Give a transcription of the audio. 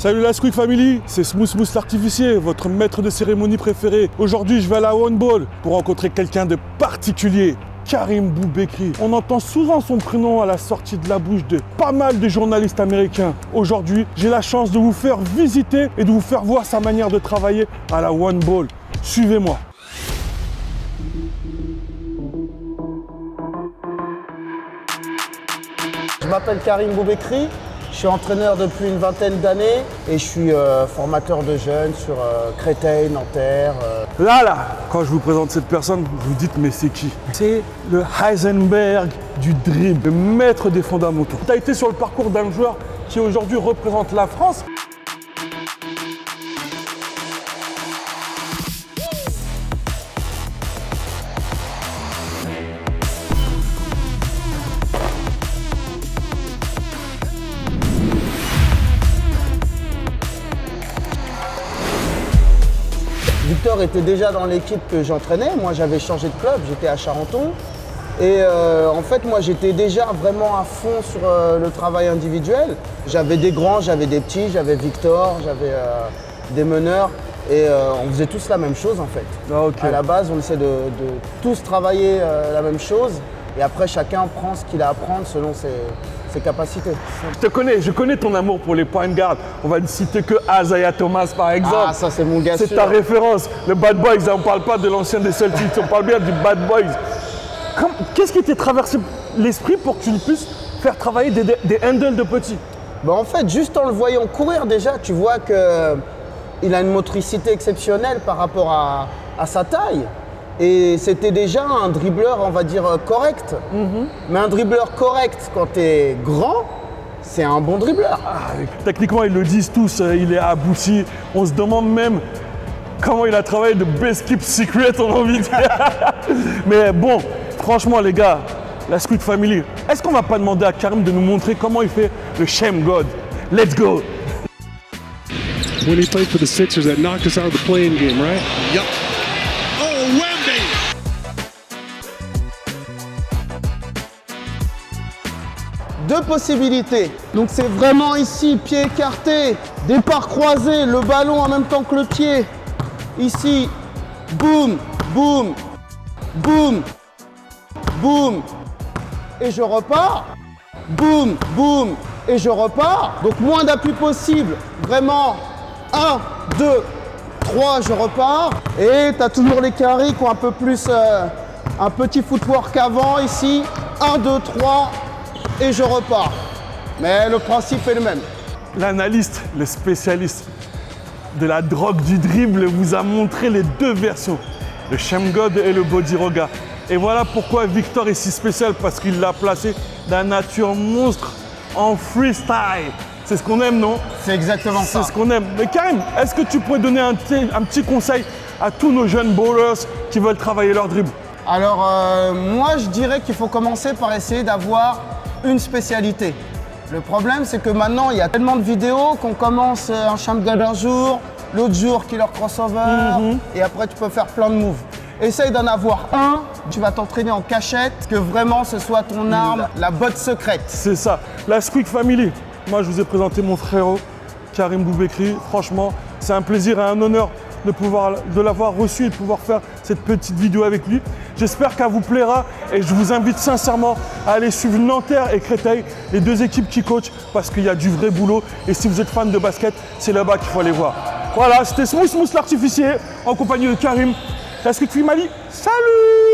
Salut la Squeak Family, c'est Smooth l'artificier, votre maître de cérémonie préféré. Aujourd'hui, je vais à la One Ball pour rencontrer quelqu'un de particulier, Karim Boubekri. On entend souvent son prénom à la sortie de la bouche de pas mal de journalistes américains. Aujourd'hui, j'ai la chance de vous faire visiter et de vous faire voir sa manière de travailler à la One Ball. Suivez-moi. Je m'appelle Karim Boubekri, je suis entraîneur depuis une vingtaine d'années et je suis formateur de jeunes sur Créteil, Nanterre. Là, quand je vous présente cette personne, vous dites mais c'est qui? C'est le Heisenberg du dribble, le maître des fondamentaux. Tu as été sur le parcours d'un joueur qui aujourd'hui représente la France. Victor était déjà dans l'équipe que j'entraînais. Moi, j'avais changé de club, j'étais à Charenton. Et en fait, moi, j'étais déjà vraiment à fond sur le travail individuel. J'avais des grands, j'avais des petits, j'avais Victor, j'avais des meneurs. Et on faisait tous la même chose, en fait. Ah, okay. À la base, on essaie de tous travailler la même chose. Et après, chacun prend ce qu'il a à prendre selon ses capacités. Je connais ton amour pour les point guards. On va ne citer que Isaiah Thomas par exemple. Ah, ça c'est mon gars. C'est ta référence. Le Bad Boys, on ne parle pas de l'ancien des Celtics, on parle bien du Bad Boys. Qu'est-ce qui t'est traversé l'esprit pour que tu puisses faire travailler des handles de petits? Ben en fait, juste en le voyant courir déjà, tu vois qu'il a une motricité exceptionnelle par rapport à sa taille. Et c'était déjà un dribbleur, on va dire, correct. Mais un dribbleur correct, quand tu es grand, c'est un bon dribbleur. Ah, techniquement, ils le disent tous, il est abouti. On se demande même comment il a travaillé de Best Keep Secret, on a envie de dire. Mais bon, franchement, les gars, la Squeak Family, est-ce qu'on va pas demander à Karim de nous montrer comment il fait le Shame God? Let's go! When he played for the Sixers, that knocked us out of the playing game, right? Yep. Oh, Wemby! Deux possibilités. Donc c'est vraiment ici, pied écarté, départ croisé, le ballon en même temps que le pied. Ici, boum, boum, boum, boum, et je repars. Boum, boum, et je repars. Donc moins d'appui possible. Vraiment, 1, 2, 3, je repars. Et tu as toujours les carrés qui ont un peu plus, un petit footwork avant ici. 1, 2, 3. Et je repars. Mais le principe est le même. L'analyste, le spécialiste de la drogue du dribble vous a montré les deux versions, le Shame God et le Body Roga. Et voilà pourquoi Victor est si spécial, parce qu'il l'a placé d'un nature monstre en freestyle. C'est ce qu'on aime, non? C'est exactement ça. C'est ce qu'on aime. Mais Karim, est-ce que tu pourrais donner un petit conseil à tous nos jeunes bowlers qui veulent travailler leur dribble? Alors, moi, je dirais qu'il faut commencer par essayer d'avoir une spécialité. Le problème, c'est que maintenant, il y a tellement de vidéos qu'on commence un Shame God un jour, l'autre jour killer crossover, et après, tu peux faire plein de moves. Essaye d'en avoir un, tu vas t'entraîner en cachette, que vraiment ce soit ton arme, la botte secrète. C'est ça. La Squeak Family. Moi, je vous ai présenté mon frérot, Karim Boubekri. Franchement, c'est un plaisir et un honneur de l'avoir reçu et de pouvoir faire cette petite vidéo avec lui. J'espère qu'elle vous plaira et je vous invite sincèrement à aller suivre Nanterre et Créteil, les deux équipes qui coachent, parce qu'il y a du vrai boulot. Et si vous êtes fan de basket, c'est là-bas qu'il faut aller voir. Voilà, c'était Smooth l'artificier en compagnie de Karim. La Squeak Family, salut!